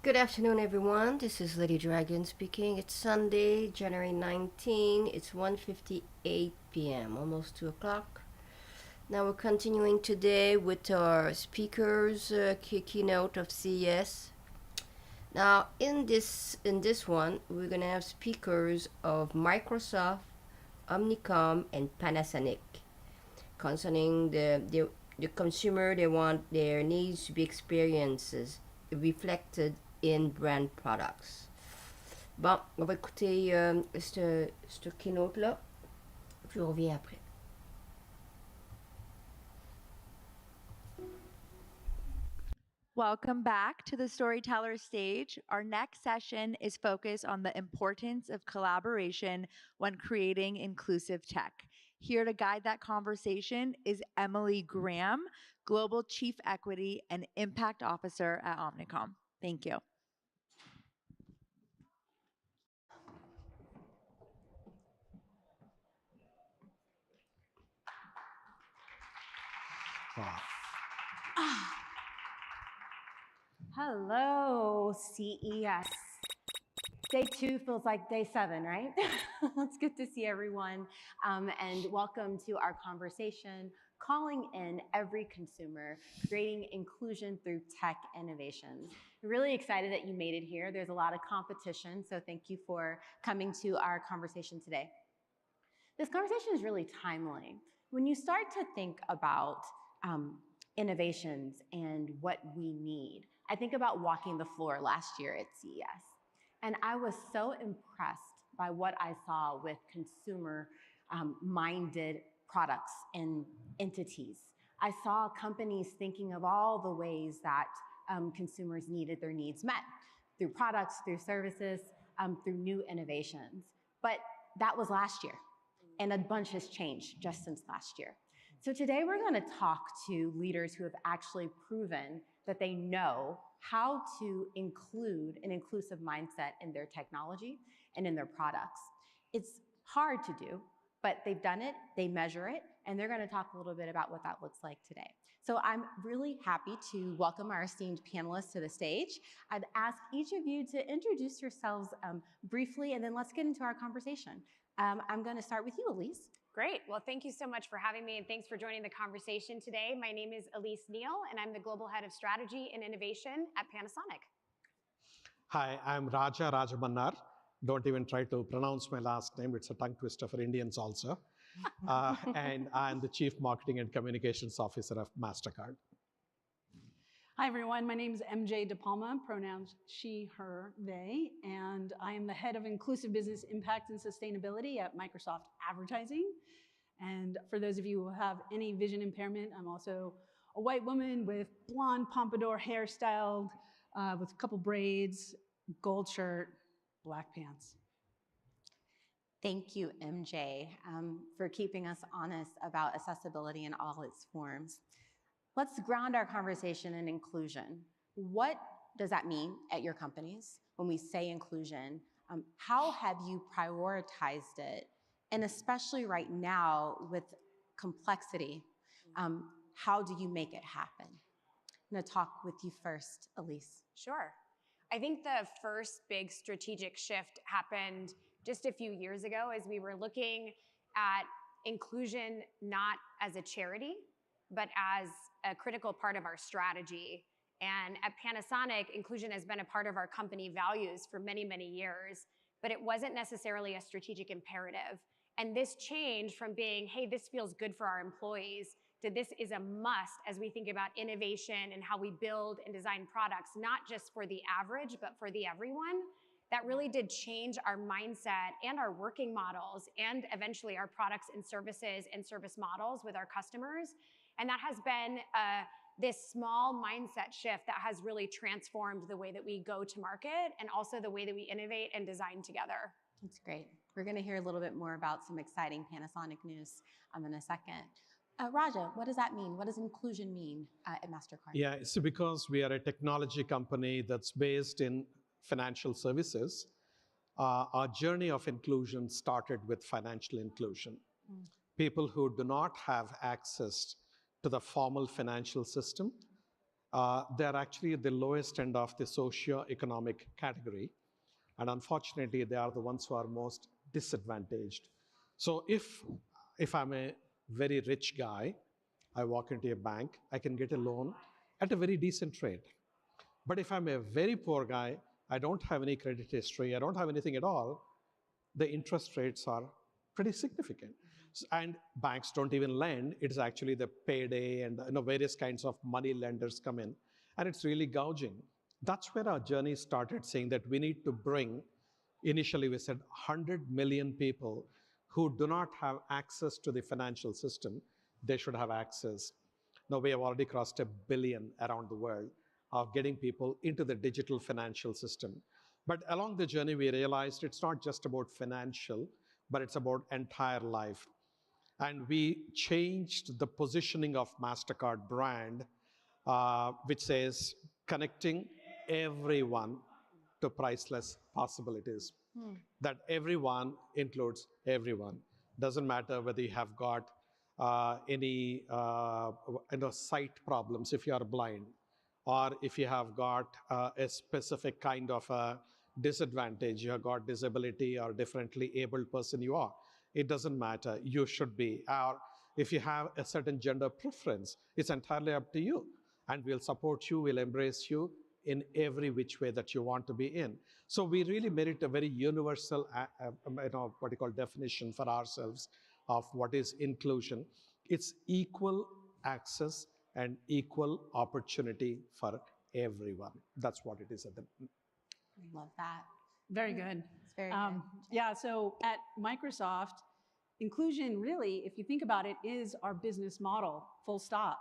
Good afternoon, everyone. This is LadyDragon speaking. It's Sunday, January 19. It's 1:58 p.m., almost 2 o'clock. Now we're continuing today with our speakers keynote of CES. Now in this one, we're gonna have speakers of Microsoft, Omnicom, and Panasonic concerning the consumer. They want their needs to be experiences reflected in brand products. Bon, on va écouter ce keynote-là, puis on revient après. Welcome back to the Storyteller stage. Our next session is focused on the importance of collaboration when creating inclusive tech. Here to guide that conversation is Emily Graham, Global Chief Equity and Impact Officer at Omnicom. Thank you. Hello, CES. Day 2 feels like day 7, right? It's good to see everyone, and welcome to our conversation, calling in every consumer, creating inclusion through tech innovations. I'm really excited that you made it here. There's a lot of competition, so thank you for coming to our conversation today. This conversation is really timely. When you start to think about innovations and what we need, I think about walking the floor last year at CES. And I was so impressed by what I saw with consumer-minded products and entities. I saw companies thinking of all the ways that consumers needed their needs met through products, through services, through new innovations. But that was last year, and a bunch has changed just since last year. So today we're going to talk to leaders who have actually proven that they know how to include an inclusive mindset in their technology and in their products. It's hard to do, but they've done it, they measure it, and they're going to talk a little bit about what that looks like today. So I'm really happy to welcome our esteemed panelists to the stage. I'd ask each of you to introduce yourselves briefly, and then let's get into our conversation. I'm going to start with you, Elise. Great. Well, thank you so much for having me, and thanks for joining the conversation today. My name is Elise Neal, and I'm the Global Head of Strategy and Innovation at Panasonic. Hi, I'm Raja Rajamannar. Don't even try to pronounce my last name. It's a tongue twister for Indians also. And I'm the Chief Marketing and Communications Officer of Mastercard. Hi, everyone. My name is MJ De Palma, pronouns she, her, they, and I am the head of Inclusive Business Impact and Sustainability at Microsoft Advertising. And for those of you who have any vision impairment, I'm also a white woman with blonde pompadour hairstyled, with a couple braids, gold shirt, black pants. Thank you, MJ, for keeping us honest about accessibility in all its forms. Let's ground our conversation in inclusion. What does that mean at your companies when we say inclusion? How have you prioritized it? And especially right now with complexity, how do you make it happen? I'm going to talk with you first, Elise. Sure. I think the first big strategic shift happened just a few years ago as we were looking at inclusion not as a charity, but as a critical part of our strategy. And at Panasonic, inclusion has been a part of our company values for many, many years, but it wasn't necessarily a strategic imperative. And this changed from being, hey, this feels good for our employees, to this is a must as we think about innovation and how we build and design products, not just for the average, but for the everyone. That really did change our mindset and our working models and eventually our products and services and service models with our customers. And that has been this small mindset shift that has really transformed the way that we go to market and also the way that we innovate and design together. That's great. We're going to hear a little bit more about some exciting Panasonic news in a second. Raja, what does that mean? What does inclusion mean at Mastercard? Yeah, so because we are a technology company that's based in financial services, our journey of inclusion started with financial inclusion. People who do not have access to the formal financial system they're actually at the lowest end of the socio-economic category. And unfortunately, they are the ones who are most disadvantaged. So if I'm a very rich guy, I walk into a bank, I can get a loan at a very decent rate. But if I'm a very poor guy, I don't have any credit history, I don't have anything at all, the interest rates are pretty significant. And banks don't even lend. It's actually the payday and various kinds of money lenders come in, and it's really gouging. That's where our journey started, saying that we need to bring, initially we said 100 million people who do not have access to the financial system, they should have access. Now we have already crossed 1 billion around the world of getting people into the digital financial system. But along the journey, we realized it's not just about financial, but it's about entire life. And we changed the positioning of Mastercard brand, which says connecting everyone to priceless possibilities. That everyone includes everyone. Doesn't matter whether you have got any sight problems if you are blind, or if you have got a specific kind of a disadvantage, you have got disability or differently abled person you are. It doesn't matter, you should be. Or if you have a certain gender preference, it's entirely up to you. And we'll support you, we'll embrace you in every which way that you want to be in. So we really made it a very universal what you call definition for ourselves of what is inclusion. It's equal access and equal opportunity for everyone. That's what it is at the. I love that. Very good. It's very good. Yeah, so at Microsoft, inclusion really, if you think about it, is our business model, full stop.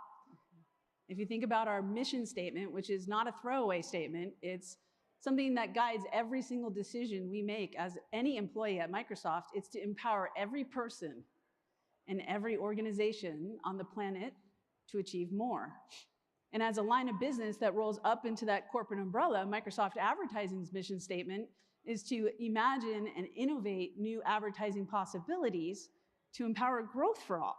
If you think about our mission statement, which is not a throwaway statement, it's something that guides every single decision we make as any employee at Microsoft. It's to empower every person and every organization on the planet to achieve more. And as a line of business that rolls up into that corporate umbrella, Microsoft Advertising's mission statement is to imagine and innovate new advertising possibilities to empower growth for all.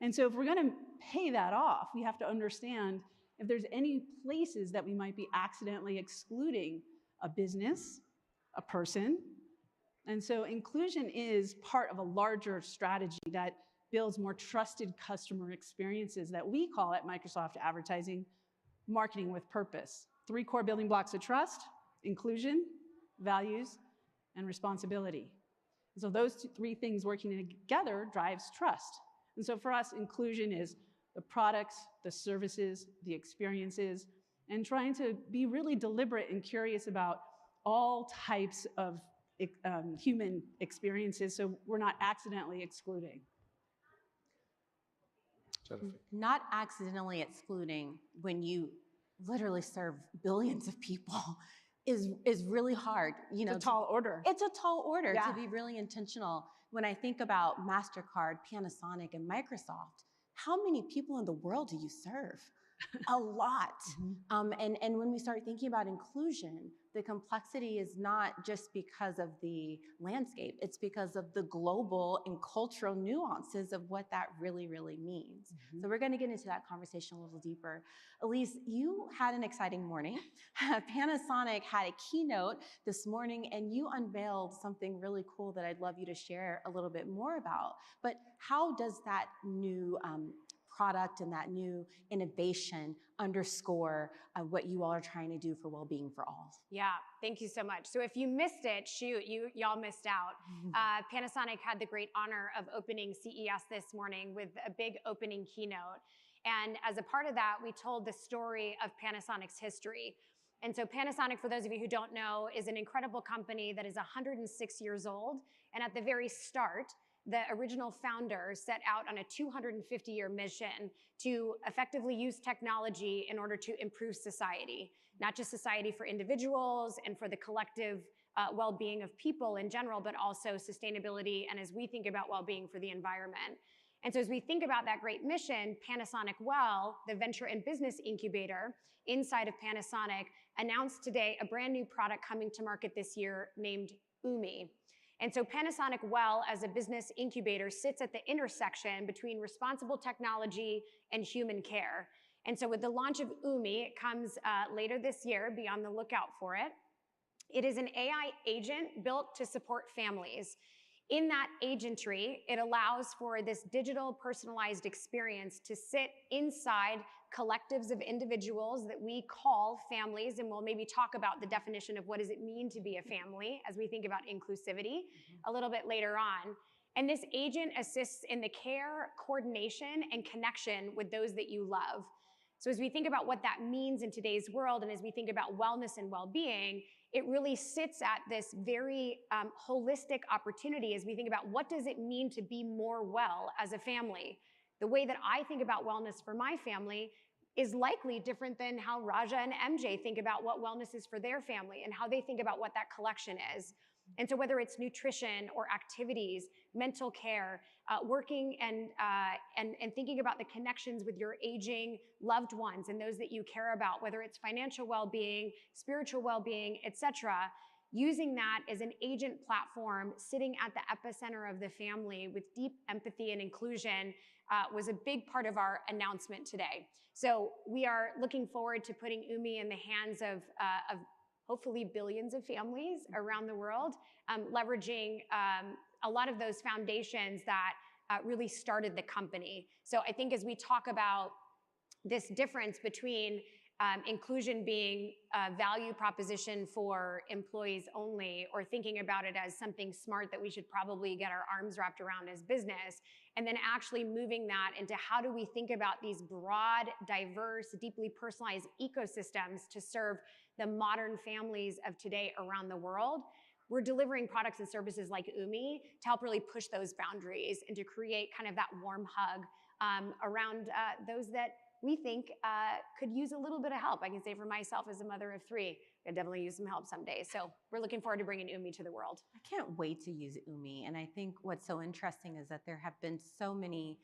And so if we're going to pay that off, we have to understand if there's any places that we might be accidentally excluding a business, a person. And so inclusion is part of a larger strategy that builds more trusted customer experiences that we call at Microsoft Advertising marketing with purpose. 3 core building blocks of trust: inclusion, values, and responsibility. And so those 3 things working together drives trust. And so for us, inclusion is the products, the services, the experiences, and trying to be really deliberate and curious about all types of human experiences, so we're not accidentally excluding. Terrific. Not accidentally excluding when you literally serve billions of people is really hard. You know, It's a tall order. It's a tall order Yeah. to be really intentional. When I think about Mastercard, Panasonic, and Microsoft, how many people in the world do you serve? A lot. And when we start thinking about inclusion, the complexity is not just because of the landscape, it's because of the global and cultural nuances of what that really, really means. So we're gonna get into that conversation a little deeper. Elise, you had an exciting morning. Panasonic had a keynote this morning and you unveiled something really cool that I'd love you to share a little bit more about. But how does that new product and that new innovation underscore what you all are trying to do for well-being for all? Yeah, thank you so much. So if you missed it, shoot, y'all missed out. Panasonic had the great honor of opening CES this morning with a big opening keynote. And as a part of that, we told the story of Panasonic's history. And so Panasonic, for those of you who don't know, is an incredible company that is 106 years old. And at the very start, the original founder set out on a 250-year mission to effectively use technology in order to improve society, not just society for individuals and for the collective well-being of people in general, but also sustainability and as we think about well-being for the environment. And so as we think about that great mission, Panasonic Well, the venture and business incubator inside of Panasonic, announced today a brand new product coming to market this year named Umi. And so Panasonic Well, as a business incubator, sits at the intersection between responsible technology and human care. And so with the launch of Umi, it comes later this year, be on the lookout for it. It is an AI agent built to support families. In that agentry, it allows for this digital personalized experience to sit inside collectives of individuals that we call families, and we'll maybe talk about the definition of what does it mean to be a family as we think about inclusivity a little bit later on. And this agent assists in the care, coordination, and connection with those that you love. So as we think about what that means in today's world, and as we think about wellness and well-being, it really sits at this very holistic opportunity as we think about what does it mean to be more well as a family. The way that I think about wellness for my family is likely different than how Raja and MJ think about what wellness is for their family and how they think about what that collection is. And so whether it's nutrition or activities, mental care, working and thinking about the connections with your aging loved ones and those that you care about, whether it's financial well-being, spiritual well-being, etc., using that as an agent platform sitting at the epicenter of the family with deep empathy and inclusion was a big part of our announcement today. So we are looking forward to putting Umi in the hands of hopefully billions of families around the world, leveraging a lot of those foundations that really started the company. So I think as we talk about this difference between inclusion being a value proposition for employees only, or thinking about it as something smart that we should probably get our arms wrapped around as business, and then actually moving that into how do we think about these broad, diverse, deeply personalized ecosystems to serve the modern families of today around the world. We're delivering products and services like Umi to help really push those boundaries and to create kind of that warm hug around those that we think could use a little bit of help. I can say for myself as a mother of 3, I definitely use some help some days. So we're looking forward to bringing Umi to the world. I can't wait to use Umi. And I think what's so interesting is that there have been so many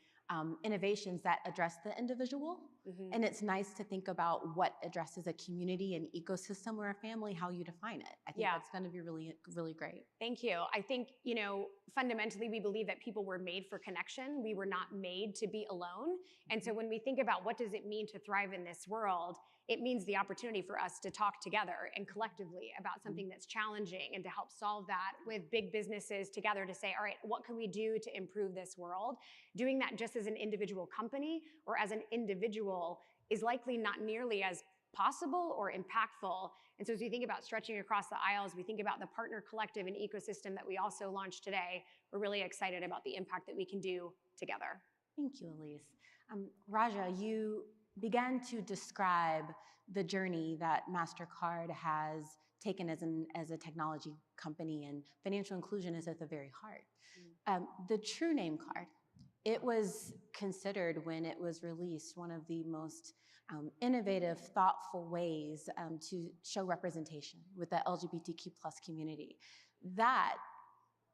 innovations that address the individual. Mm-hmm. And it's nice to think about what addresses a community, an ecosystem, or a family, how you define it. I think that's going to be really, really great. Thank you. I think, you know, fundamentally, we believe that people were made for connection. We were not made to be alone. And so when we think about what does it mean to thrive in this world, it means the opportunity for us to talk together and collectively about something that's challenging and to help solve that with big businesses together to say, all right, what can we do to improve this world? Doing that just as an individual company or as an individual is likely not nearly as possible or impactful. And so as we think about stretching across the aisles, we think about the partner collective and ecosystem that we also launched today. We're really excited about the impact that we can do together. Thank you, Elise. Raja, you began to describe the journey that Mastercard has taken as a technology company, and financial inclusion is at the very heart. The True Name card, it was considered when it was released one of the most innovative, thoughtful ways to show representation with the LGBTQ+ community. That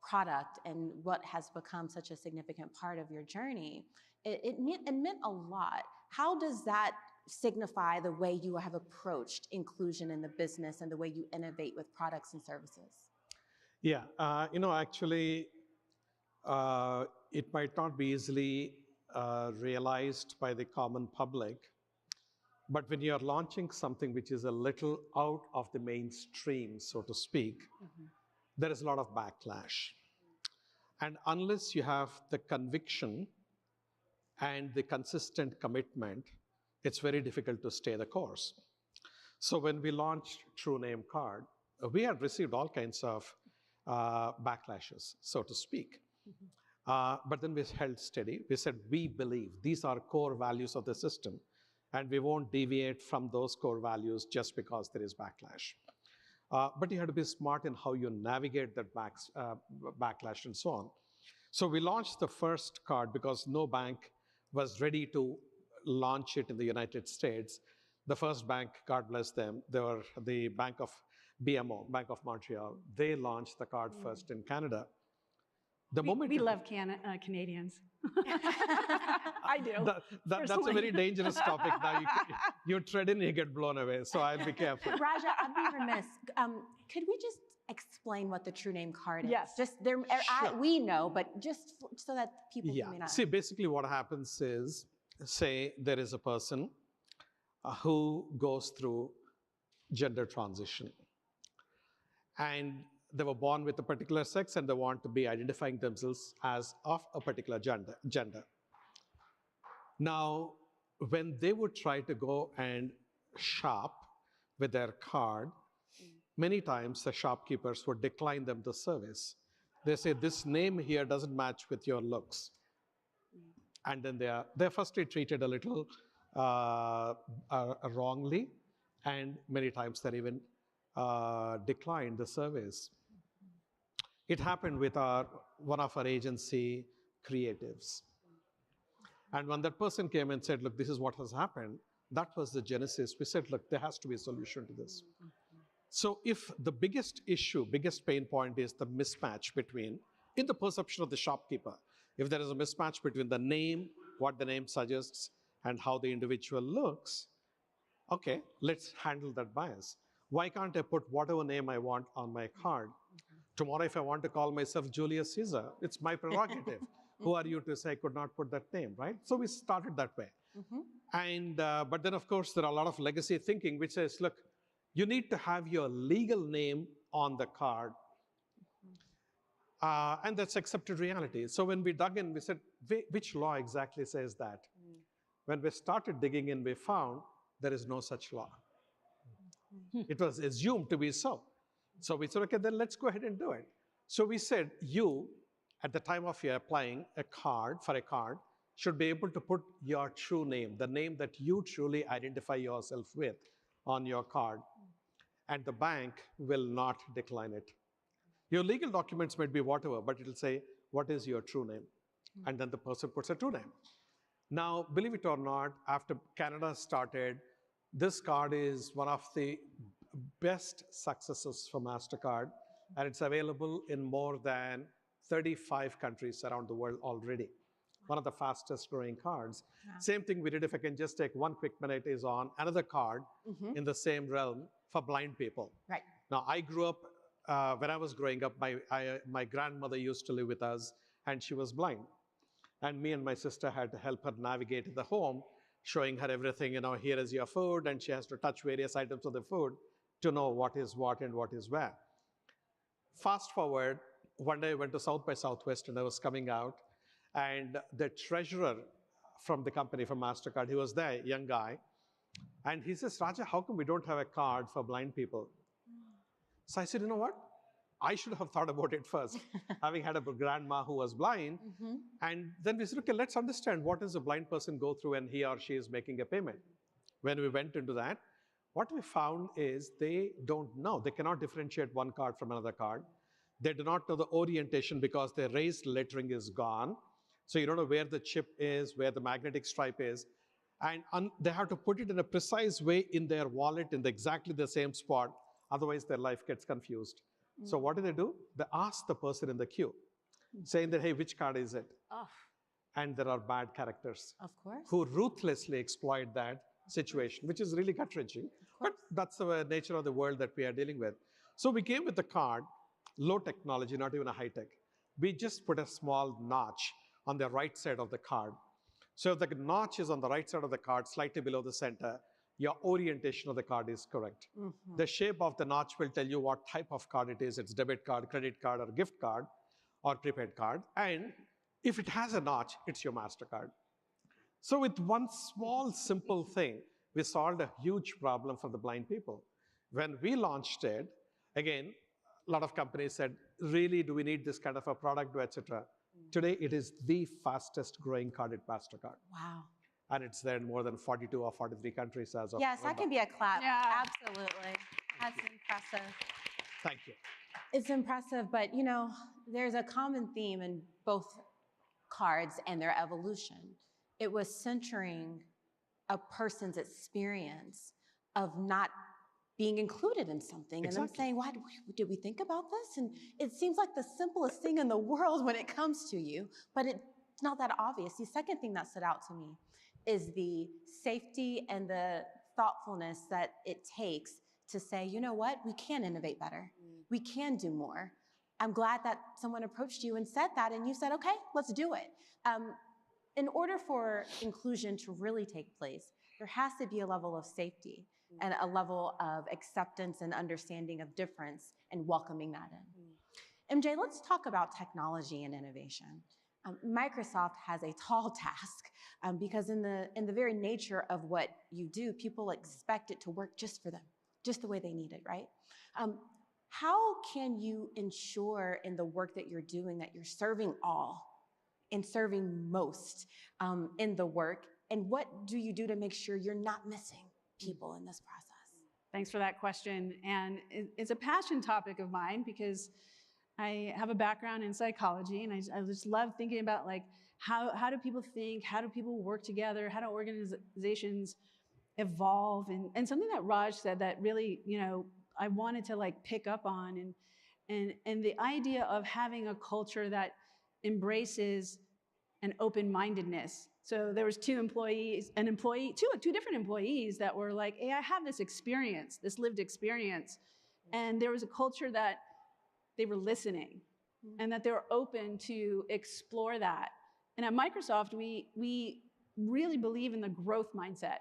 product and what has become such a significant part of your journey, it meant a lot. How does that signify the way you have approached inclusion in the business and the way you innovate with products and services? Yeah, actually, it might not be easily realized by the common public, but when you're launching something which is a little out of the mainstream, so to speak, there is a lot of backlash. And unless you have the conviction and the consistent commitment, it's very difficult to stay the course. So when we launched True Name Card, we had received all kinds of backlashes, so to speak. But then we held steady. We said, we believe these are core values of the system, and we won't deviate from those core values just because there is backlash. But you have to be smart in how you navigate that backlash and so on. So we launched the first card because no bank was ready to launch it in the United States. The first bank, God bless them, they were the Bank of BMO, Bank of Montreal. They launched the card first in Canada. We love Canadians. I do. That's a very dangerous topic. Now you tread in, you get blown away. So I'll be careful. Raja, I'd be remiss. Could we just explain what the True Name card is? Yes. Just there, Sure. we know, but just so that people who may not. See, basically what happens is, say there is a person who goes through gender transition. And they were born with a particular sex and they want to be identifying themselves as of a particular gender. Now, when they would try to go and shop with their card, many times the shopkeepers would decline them the service. They say, this name here doesn't match with your looks. And then they're firstly treated a little wrongly, and many times they're even declined the service. It happened with one of our agency creatives. And when that person came and said, look, this is what has happened, that was the genesis. We said, look, there has to be a solution to this. So if the biggest issue, biggest pain point is the mismatch between, in the perception of the shopkeeper, if there is a mismatch between the name, what the name suggests, and how the individual looks, okay, let's handle that bias. Why can't I put whatever name I want on my card? Tomorrow, if I want to call myself Julius Caesar, it's my prerogative. Who are you to say I could not put that name, right? So we started that way. And, but then of course, there are a lot of legacy thinking which says, look, you need to have your legal name on the card. And that's accepted reality. So when we dug in, we said, which law exactly says that? When we started digging in, we found there is no such law. It was assumed to be so. So we said, okay, then let's go ahead and do it. So we said, you, at the time of your applying a card, for a card, should be able to put your true name, the name that you truly identify yourself with on your card. And the bank will not decline it. Your legal documents might be whatever, but it'll say, what is your true name? And then the person puts a true name. Now, believe it or not, after Canada started, this card is one of the best successes for Mastercard, and it's available in more than 35 countries around the world already. One of the fastest growing cards. Same thing we did, if I can just take one quick minute, is on another card in the same realm for blind people. Right. Now, I grew up, when I was growing up, my grandmother used to live with us, and she was blind. And me and my sister had to help her navigate the home, showing her everything, here is your food, and she has to touch various items of the food to know what is what and what is where. Fast forward, one day I went to South by Southwest and I was coming out, and the treasurer from the company, from Mastercard, he was there, young guy, and he says, Raja, how come we don't have a card for blind people? So I said, you know what? I should have thought about it first, having had a grandma who was blind. And then we said, okay, let's understand what does a blind person go through when he or she is making a payment. When we went into that, what we found is they don't know. They cannot differentiate one card from another card. They do not know the orientation because the raised lettering is gone. So you don't know where the chip is, where the magnetic stripe is. And they have to put it in a precise way in their wallet in exactly the same spot. Otherwise, their life gets confused. So what do? They ask the person in the queue, saying that, hey, which card is it? Oh, And there are bad characters of course. who ruthlessly exploit that situation, which is really gut-wrenching. But that's the nature of the world that we are dealing with. So we came with the card, low technology, not even a high-tech. We just put a small notch on the right side of the card. So if the notch is on the right side of the card, slightly below the center, your orientation of the card is correct. The shape of the notch will tell you what type of card it is. It's debit card, credit card, or gift card, or prepaid card. And if it has a notch, it's your MasterCard. So with one small, simple thing, we solved a huge problem for the blind people. When we launched it, again, a lot of companies said, really, do we need this kind of a product, etc.? Today, it is the fastest growing card at MasterCard. Wow. And it's there in more than 42 or 43 countries as of Yes, that November. can be a clap. Yeah. Absolutely. That's impressive. Thank you. It's impressive, but there's a common theme in both cards and their evolution. It was centering a person's experience of not being included in something. Exactly. And I'm saying, why did we think about this? And it seems like the simplest thing in the world when it comes to you, but it's not that obvious. The second thing that stood out to me is the safety and the thoughtfulness that it takes to say, you know what, we can innovate better. We can do more. I'm glad that someone approached you and said that, and you said, okay, let's do it. In order for inclusion to really take place, there has to be a level of safety and a level of acceptance and understanding of difference and welcoming that in. MJ, let's talk about technology and innovation. Microsoft has a tall task because in the very nature of what you do, people expect it to work just for them, just the way they need it, right? How can you ensure in the work that you're doing that you're serving all and serving most in the work? And what do you do to make sure you're not missing people in this process? Thanks for that question. And it's a passion topic of mine because I have a background in psychology, and I just love thinking about like how do people think, how do people work together, how do organizations evolve, and something that Raj said that really, you know, I wanted to like pick up on, and the idea of having a culture that embraces an open-mindedness. So there was two different employees that were like, hey, I have this experience, this lived experience, and there was a culture that they were listening and that they were open to explore that. And at Microsoft, we really believe in the growth mindset,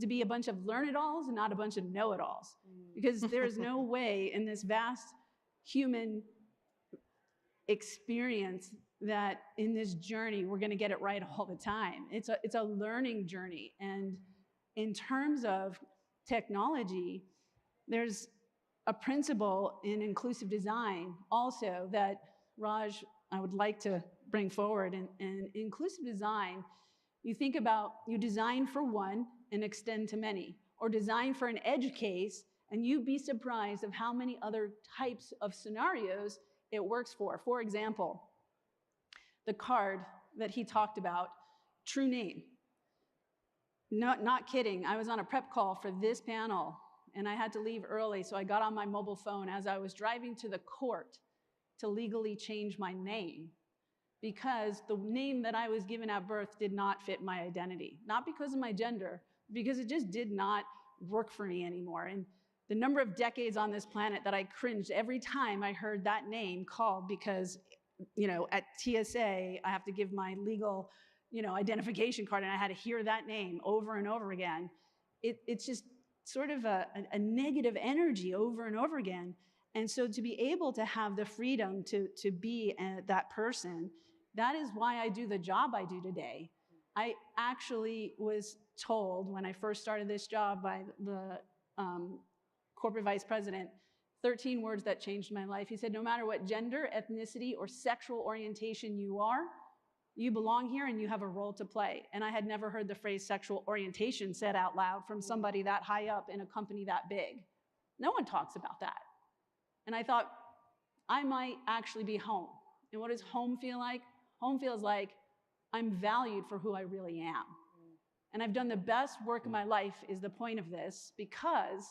to be a bunch of learn-it-alls and not a bunch of know-it-alls. Because there is no way in this vast human experience that in this journey, we're gonna get it right all the time. It's a learning journey. And in terms of technology, there's a principle in inclusive design also that Raj, I would like to bring forward. In inclusive design, you think about, you design for one and extend to many, or design for an edge case, and you'd be surprised of how many other types of scenarios it works for. For example, the card that he talked about, true name. Not kidding, I was on a prep call for this panel, and I had to leave early, so I got on my mobile phone as I was driving to the court to legally change my name because the name that I was given at birth did not fit my identity. Not because of my gender, because it just did not work for me anymore. And the number of decades on this planet that I cringed every time I heard that name called because, you know, at TSA, I have to give my legal, you know, identification card, and I had to hear that name over and over again. It's just sort of a negative energy over and over again. And so to be able to have the freedom to be that person, that is why I do the job I do today. I actually was told when I first started this job by the corporate vice president, 13 words that changed my life. He said, no matter what gender, ethnicity, or sexual orientation you are, you belong here and you have a role to play. And I had never heard the phrase sexual orientation said out loud from somebody that high up in a company that big. No one talks about that. And I thought, I might actually be home. And what does home feel like? Home feels like I'm valued for who I really am. And I've done the best work of my life is the point of this, because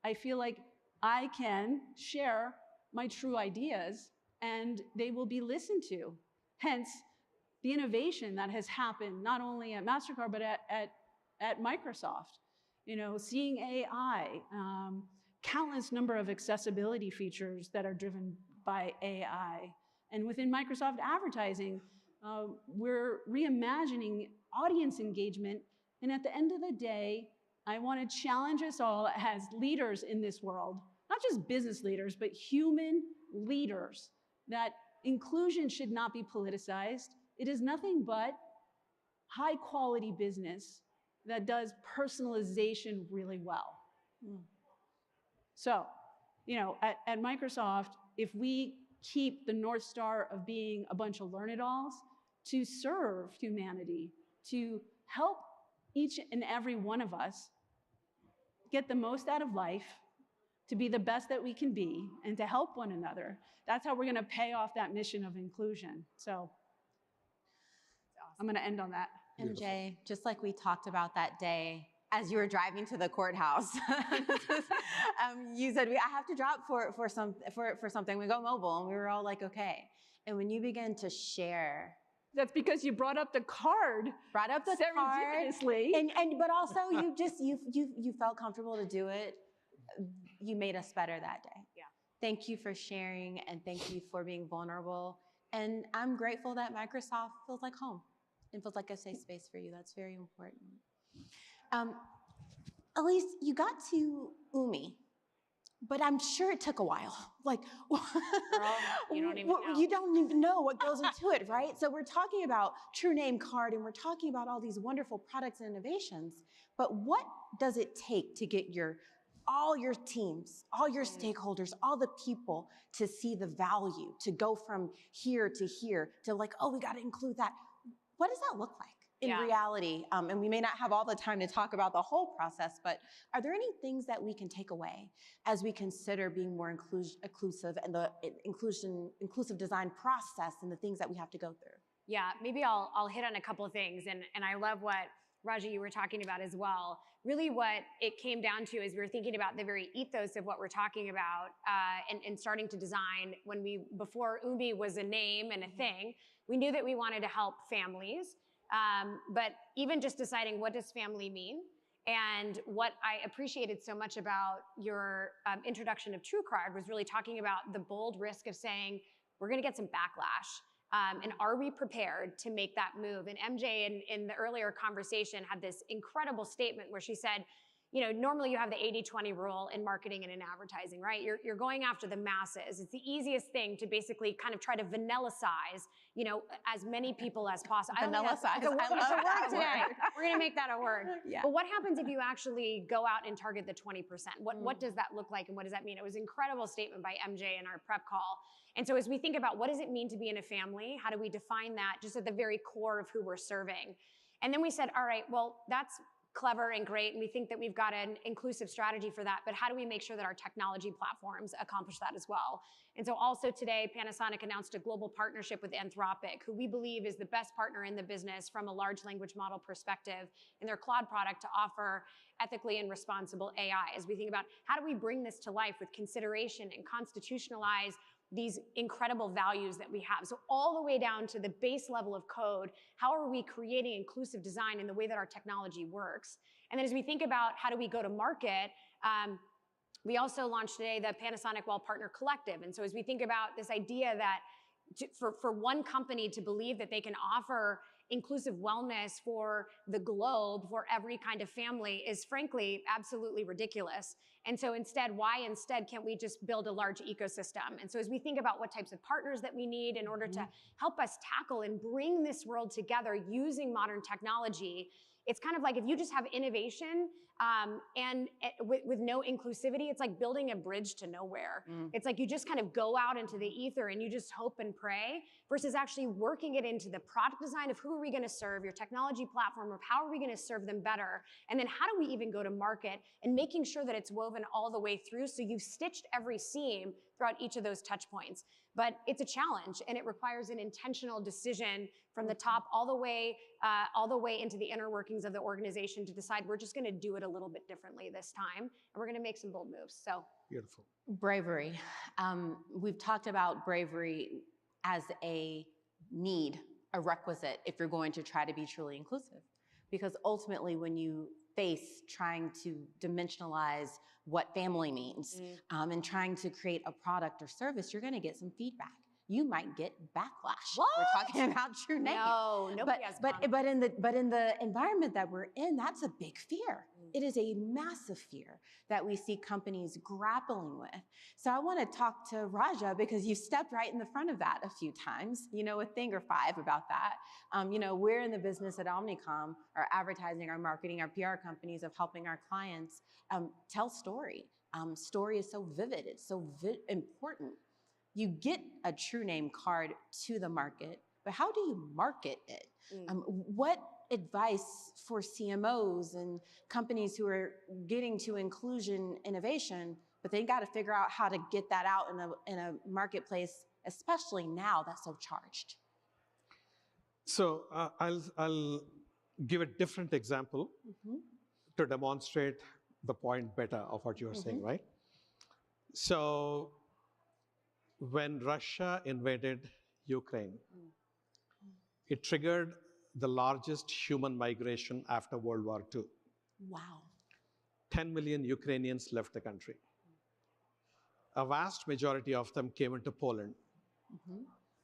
I feel like I can share my true ideas and they will be listened to. Hence, the innovation that has happened not only at Mastercard, but at Microsoft. You know, seeing AI, countless number of accessibility features that are driven by AI. And within Microsoft advertising, we're reimagining audience engagement. And at the end of the day, I want to challenge us all as leaders in this world, not just business leaders, but human leaders, that inclusion should not be politicized. It is nothing but high quality business that does personalization really well. So, you know, at Microsoft, if we keep the North Star of being a bunch of learn-it-alls to serve humanity, to help each and every one of us get the most out of life, to be the best that we can be, and to help one another, that's how we're going to pay off that mission of inclusion. So I'm going to end on that. MJ, just like we talked about that day as you were driving to the courthouse, you said, I have to drop for something. We go mobile, and we were all like, okay. And when you began to share, that's because you brought up the card. Brought up the serendipitously. Card, but also you felt comfortable to do it. You made us better that day. Yeah. Thank you for sharing, and thank you for being vulnerable. And I'm grateful that Microsoft feels like home and feels like a safe space for you. That's very important. Elise, you got to Umi, but I'm sure it took a while. Like, you don't even know. You don't even know what goes into it, right? So we're talking about True Name Card, and we're talking about all these wonderful products and innovations, but what does it take to get all your teams, all your stakeholders, all the people to see the value, to go from here to like, oh, we got to include that. What does that look like in reality? And we may not have all the time to talk about the whole process, but are there any things that we can take away as we consider being more inclusive and the inclusive design process and the things that we have to go through? Yeah, maybe I'll hit on a couple of things, and I love what Raja, you were talking about as well. Really what it came down to is we were thinking about the very ethos of what we're talking about and starting to design before Umi was a name and a thing, we knew that we wanted to help families, but even just deciding what does family mean, and what I appreciated so much about your introduction of TrueCard was really talking about the bold risk of saying, we're gonna get some backlash. And are we prepared to make that move? And MJ in the earlier conversation had this incredible statement where she said, you know, normally you have the 80-20 rule in marketing and in advertising, right? You're going after the masses. It's the easiest thing to basically kind of try to vanilla-size, you know, as many people as possible. Vanilla-size. It's a word today. We're gonna make that a word. Yeah. But what happens if you actually go out and target the 20%? What does that look like, and what does that mean? It was an incredible statement by MJ in our prep call. And so as we think about what does it mean to be in a family, how do we define that just at the very core of who we're serving? And then we said, all right, well, that's clever and great, and we think that we've got an inclusive strategy for that, but how do we make sure that our technology platforms accomplish that as well? And so also today, Panasonic announced a global partnership with Anthropic, who we believe is the best partner in the business from a large language model perspective in their cloud product to offer ethically and responsible AI, as we think about how do we bring this to life with consideration and constitutionalize these incredible values that we have. So all the way down to the base level of code, how are we creating inclusive design in the way that our technology works? And then as we think about how do we go to market, we also launched today the Panasonic Well Partner Collective. And so as we think about this idea that for one company to believe that they can offer inclusive wellness for the globe, for every kind of family, is frankly absolutely ridiculous. And so instead, why instead can't we just build a large ecosystem? And so as we think about what types of partners that we need in order to help us tackle and bring this world together using modern technology, it's kind of like if you just have innovation and with no inclusivity, it's like building a bridge to nowhere. It's like you just kind of go out into the ether and you just hope and pray, versus actually working it into the product design of who are we going to serve, your technology platform, of how are we going to serve them better, and then how do we even go to market, and making sure that it's woven all the way through so you've stitched every seam throughout each of those touch points. But it's a challenge, and it requires an intentional decision from the top all the way into the inner workings of the organization to decide we're just going to do it a little bit differently this time, and we're going to make some bold moves. So Beautiful. Bravery. We've talked about bravery as a need, a requisite, if you're going to try to be truly inclusive. Because ultimately, when you face trying to dimensionalize what family means and trying to create a product or service, you're going to get some feedback. You might get backlash. What? We're talking about true name. no, nobody has but in the environment that we're in, that's a big fear. It is a massive fear that we see companies grappling with. So I want to talk to Raja, because you've stepped right in the front of that a few times, you know, a thing or five about that. You know, we're in the business at Omnicom, our advertising, our marketing, our PR companies, of helping our clients tell story. Story is so vivid, it's so important. You get a true name card to the market, but how do you market it? What advice for CMOs and companies who are getting to inclusion innovation, but they got to figure out how to get that out in a marketplace, especially now that's so charged? So I'll give a different example to demonstrate the point better of what you were saying, right? So when Russia invaded Ukraine, it triggered the largest human migration after World War II. Wow. 10 million Ukrainians left the country. A vast majority of them came into Poland.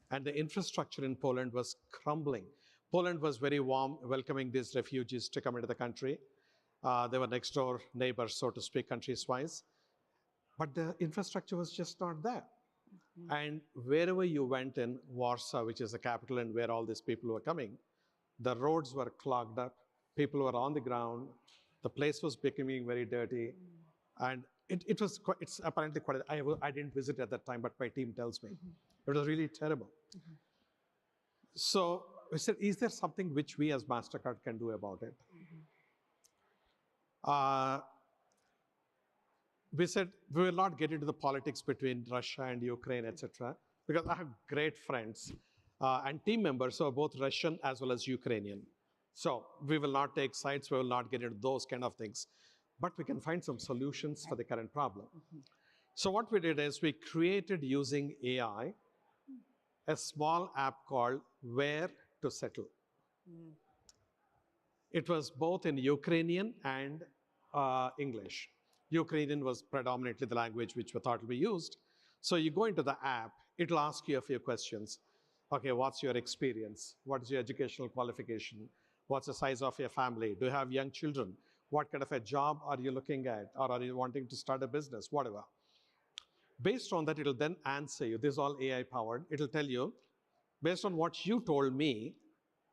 And the infrastructure in Poland was crumbling. Poland was very warm, welcoming these refugees to come into the country. They were next door neighbors, so to speak, countries-wise. But the infrastructure was just not there. And wherever you went in Warsaw, which is the capital and where all these people were coming, the roads were clogged up, people were on the ground, the place was becoming very dirty, and it's apparently quite, I didn't visit at that time, but my team tells me. It was really terrible. So we said, is there something which we as Mastercard can do about it? We said, we will not get into the politics between Russia and Ukraine, etc., because I have great friends and team members who are both Russian as well as Ukrainian. So we will not take sides, we will not get into those kind of things. But we can find some solutions for the current problem. So what we did is we created, using AI, a small app called Where to Settle. It was both in Ukrainian and English. Ukrainian was predominantly the language which we thought will be used. So you go into the app, it'll ask you a few questions. Okay, what's your experience? What is your educational qualification? What's the size of your family? Do you have young children? What kind of a job are you looking at? Or are you wanting to start a business? Whatever. Based on that, it'll then answer you. This is all AI powered. It'll tell you, based on what you told me,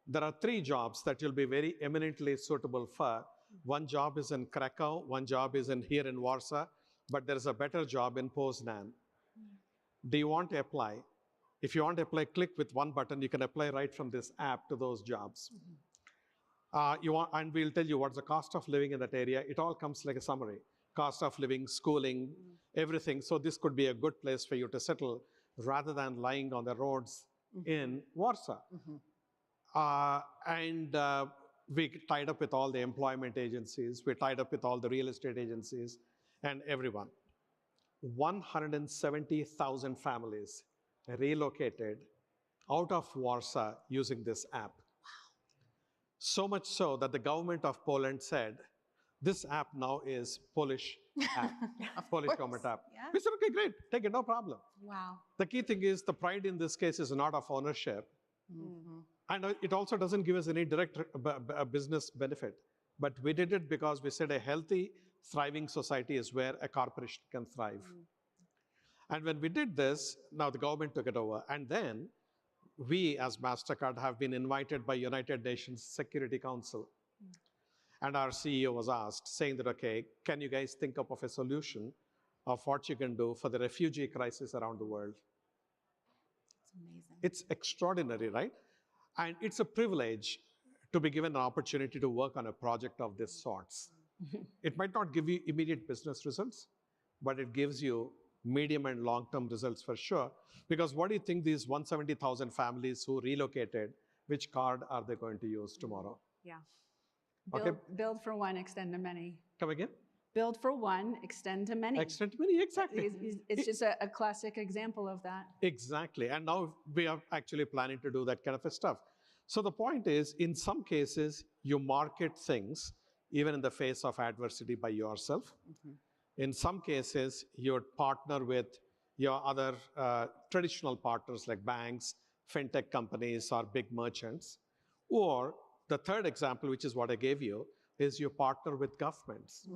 there are 3 jobs that you'll be very eminently suitable for. One job is in Krakow, one job is here in Warsaw, but there is a better job in Poznan. Do you want to apply? If you want to apply, click with one button. You can apply right from this app to those jobs. And we'll tell you what's the cost of living in that area. It all comes like a summary. Cost of living, schooling, everything. So this could be a good place for you to settle rather than lying on the roads in Warsaw. We tied up with all the employment agencies. We tied up with all the real estate agencies and everyone. 170,000 families relocated out of Warsaw using this app. So much so that the government of Poland said, this app now is Polish app, Polish government app. Yeah. We said, okay, great, take it, no problem. Wow. The key thing is the pride in this case is not of ownership. And it also doesn't give us any direct business benefit. But we did it because we said a healthy, thriving society is where a corporation can thrive. And when we did this, now the government took it over. And then we, as Mastercard, have been invited by United Nations Security Council. And our CEO was asked, saying that, okay, can you guys think up of a solution of what you can do for the refugee crisis around the world? It's amazing. It's extraordinary, right? And it's a privilege to be given an opportunity to work on a project of this sorts. It might not give you immediate business results, but it gives you medium and long-term results for sure. Because what do you think these 170,000 families who relocated, which card are they going to use tomorrow? Yeah. Okay. Build for one, extend to many. Come again? Build for one, extend to many. Extend to many, exactly. It's just a classic example of that. Exactly. And now we are actually planning to do that kind of a stuff. So the point is, in some cases, you market things, even in the face of adversity, by yourself. In some cases, you would partner with your other traditional partners like banks, fintech companies, or big merchants. Or the third example, which is what I gave you, is you partner with governments.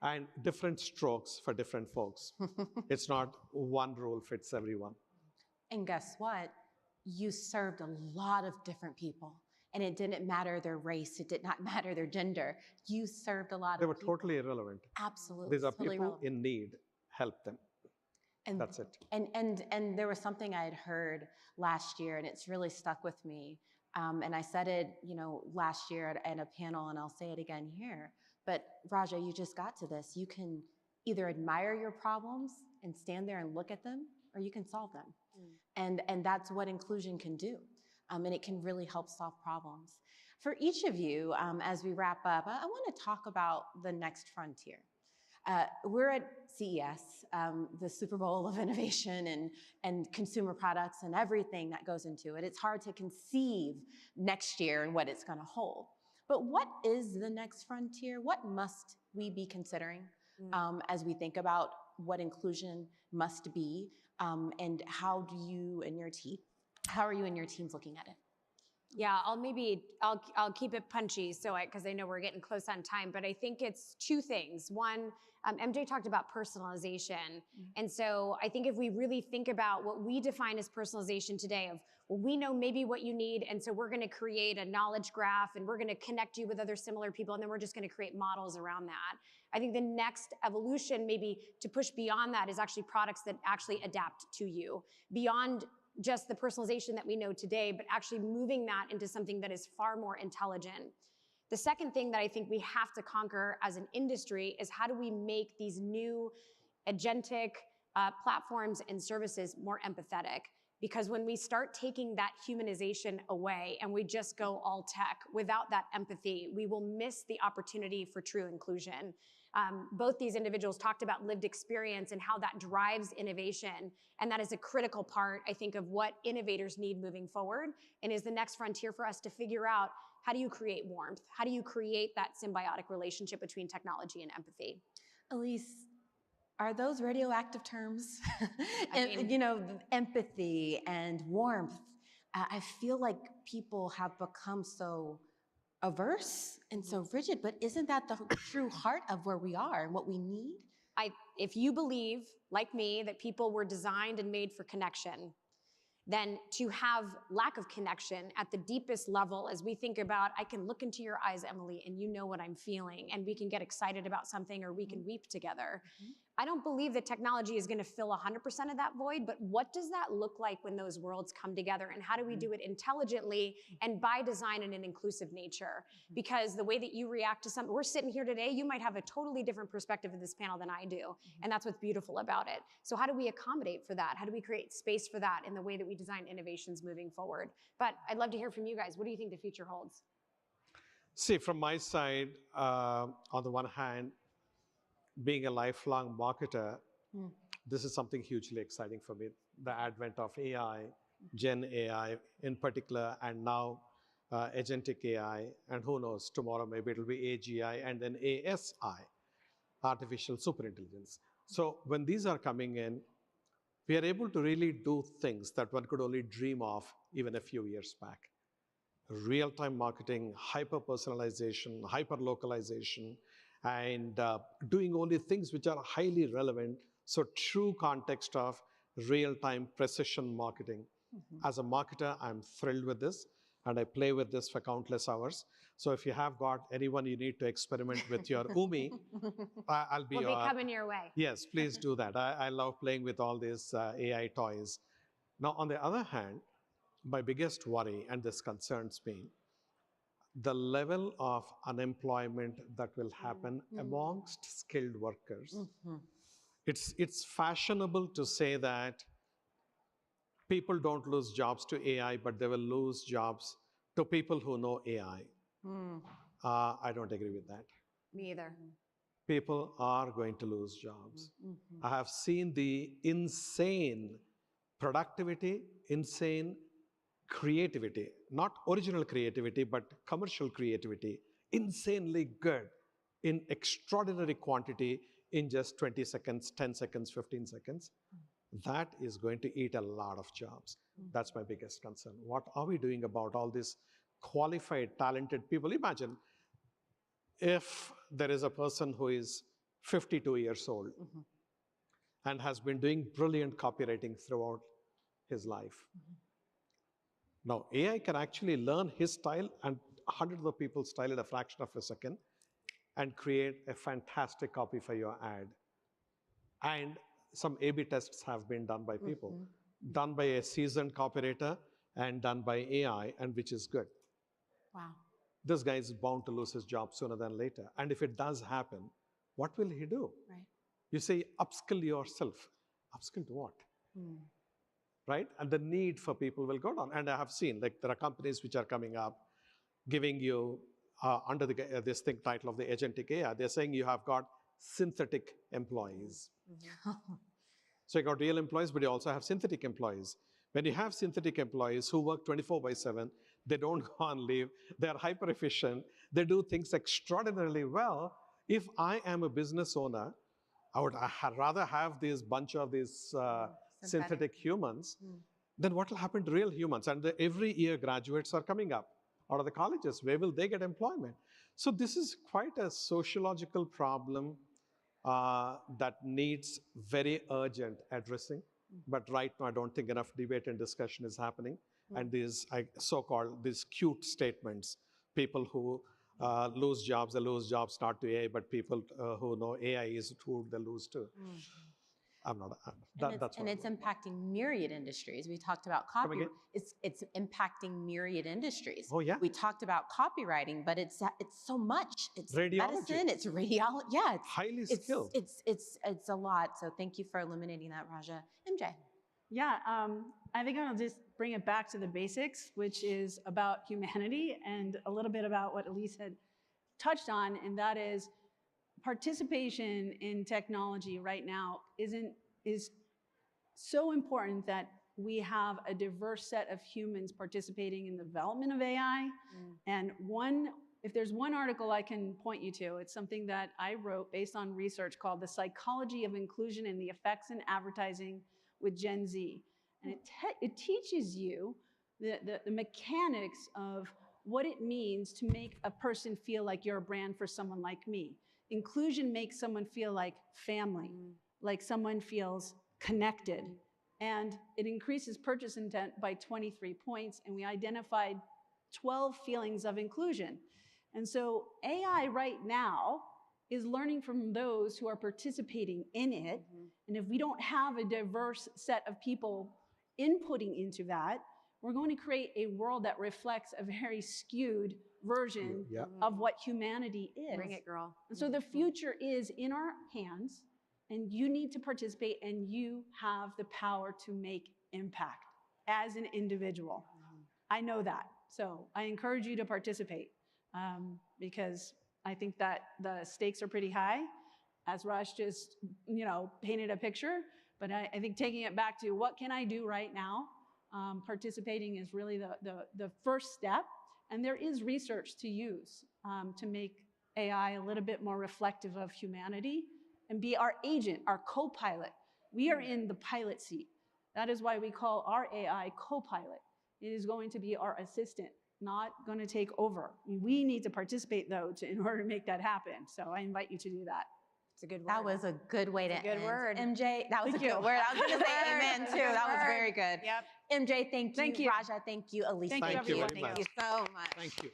And different strokes for different folks. It's not one rule fits everyone. And guess what? You served a lot of different people. And it didn't matter their race. It did not matter their gender. You served a lot of people. They were totally irrelevant. Absolutely. These are totally people relevant. in need. Help them. And that's it. And there was something I had heard last year, and it's really stuck with me. And I said it, last year at a panel, and I'll say it again here. But Raja, you just got to this. You can either admire your problems and stand there and look at them, or you can solve them. And that's what inclusion can do. And it can really help solve problems. For each of you, as we wrap up, I want to talk about the next frontier. We're at CES, the Super Bowl of innovation and consumer products and everything that goes into it. It's hard to conceive next year and what it's going to hold. But what is the next frontier? What must we be considering as we think about what inclusion must be? And how are you and your teams looking at it? Yeah, I'll keep it punchy, because I know we're getting close on time. But I think it's two things. One, MJ talked about personalization, and so I think if we really think about what we define as personalization today, of well, we know maybe what you need, and so we're going to create a knowledge graph, and we're going to connect you with other similar people, and then we're just going to create models around that. I think the next evolution, maybe to push beyond that, is actually products that actually adapt to you beyond just the personalization that we know today, but actually moving that into something that is far more intelligent. The second thing that I think we have to conquer as an industry is how do we make these new agentic platforms and services more empathetic? Because when we start taking that humanization away and we just go all tech without that empathy, we will miss the opportunity for true inclusion. Both these individuals talked about lived experience and how that drives innovation. And that is a critical part, I think, of what innovators need moving forward and is the next frontier for us to figure out how do you create warmth? How do you create that symbiotic relationship between technology and empathy? Elise, are those radioactive terms? I mean, you know, empathy and warmth. I feel like people have become so averse and so rigid, but isn't that the true heart of where we are and what we need? if you believe, like me, that people were designed and made for connection, then to have lack of connection at the deepest level, as we think about, I can look into your eyes, Emily, and you know what I'm feeling, and we can get excited about something or we can weep together. I don't believe that technology is going to fill 100% of that void, but what does that look like when those worlds come together, and how do we do it intelligently and by design in an inclusive nature? Because the way that you react to something, we're sitting here today, you might have a totally different perspective of this panel than I do, and that's what's beautiful about it. So how do we accommodate for that? How do we create space for that in the way that we design innovations moving forward? But I'd love to hear from you guys. What do you think the future holds? See, from my side, on the one hand, being a lifelong marketer, this is something hugely exciting for me. The advent of AI, Gen AI in particular, and now agentic AI, and who knows, tomorrow maybe it'll be AGI and then ASI, artificial superintelligence. So when these are coming in, we are able to really do things that one could only dream of even a few years back. Real-time marketing, hyper-personalization, hyper-localization, and doing only things which are highly relevant. So true context of real-time precision marketing. As a marketer, I'm thrilled with this, and I play with this for countless hours. So if you have got anyone you need to experiment with your Umi, I'll be... We'll be coming your way. Yes, please do that. I love playing with all these AI toys. Now, on the other hand, my biggest worry, and this concerns me, the level of unemployment that will happen amongst skilled workers. It's fashionable to say that people don't lose jobs to AI, but they will lose jobs to people who know AI. I don't agree with that. Me either. People are going to lose jobs. I have seen the insane productivity, insane creativity, not original creativity, but commercial creativity, insanely good in extraordinary quantity in just 20 seconds, 10 seconds, 15 seconds. That is going to eat a lot of jobs. That's my biggest concern. What are we doing about all these qualified, talented people? Imagine if there is a person who is 52 years old and has been doing brilliant copywriting throughout his life. Now, AI can actually learn his style and hundreds of people's style in a fraction of a second and create a fantastic copy for your ad. And some A/B tests have been done by people, done by a seasoned copywriter and done by AI, and which is good. Wow. This guy is bound to lose his job sooner than later. And if it does happen, what will he do? Right. You say, upskill yourself. Upskill to what? Right? And the need for people will go down. And I have seen, like, there are companies which are coming up, giving you, under this thing title of the agentic AI, they're saying you have got synthetic employees. So you got real employees, but you also have synthetic employees. When you have synthetic employees who work 24/7, they don't go on leave, they're hyper efficient, they do things extraordinarily well. If I am a business owner, I would rather have this bunch of these synthetic humans then what will happen to real humans? And every year graduates are coming up out of the colleges. Where will they get employment? So this is quite a sociological problem that needs very urgent addressing. But right now, I don't think enough debate and discussion is happening. And these so-called, these cute statements, people who lose jobs, they lose jobs not to AI, but people who know AI is who they lose to. I'm not, And it's impacting myriad industries. We talked about copy. It's impacting myriad industries. Oh, yeah. We talked about copywriting, but it's so much. It's radiology. Medicine, it's radiology. Yeah, it's highly skilled. It's a lot. So thank you for illuminating that, Raja. MJ. Yeah, I think I'll just bring it back to the basics, which is about humanity and a little bit about what Elise had touched on, and that is participation in technology right now is so important that we have a diverse set of humans participating in the development of AI. And if there's one article I can point you to, it's something that I wrote based on research called The Psychology of Inclusion and the Effects in Advertising with Gen Z. And it teaches you the mechanics of what it means to make a person feel like you're a brand for someone like me. Inclusion makes someone feel like family, like someone feels connected. And it increases purchase intent by 23 points, and we identified 12 feelings of inclusion. And so AI right now is learning from those who are participating in it. And if we don't have a diverse set of people inputting into that, we're going to create a world that reflects a very skewed version of what humanity is. Bring it, girl. And so the future is in our hands, and you need to participate, and you have the power to make impact as an individual. I know that. So I encourage you to participate because I think that the stakes are pretty high, as Raj just painted a picture. But I think taking it back to what can I do right now, participating is really the first step. And there is research to use to make AI a little bit more reflective of humanity and be our agent, our co-pilot. We are in the pilot seat. That is why we call our AI co-pilot. It is going to be our assistant, not going to take over. We need to participate, though, in order to make that happen. So I invite you to do that. It's a good word. That was a good way to end. Good word. MJ, that was a good word. I was going to say amen, too. That was very good. Yep. MJ, thank you. Thank you. Raja, thank you. Elise, Thank you, thank you. everyone. Thank you so much. Thank you.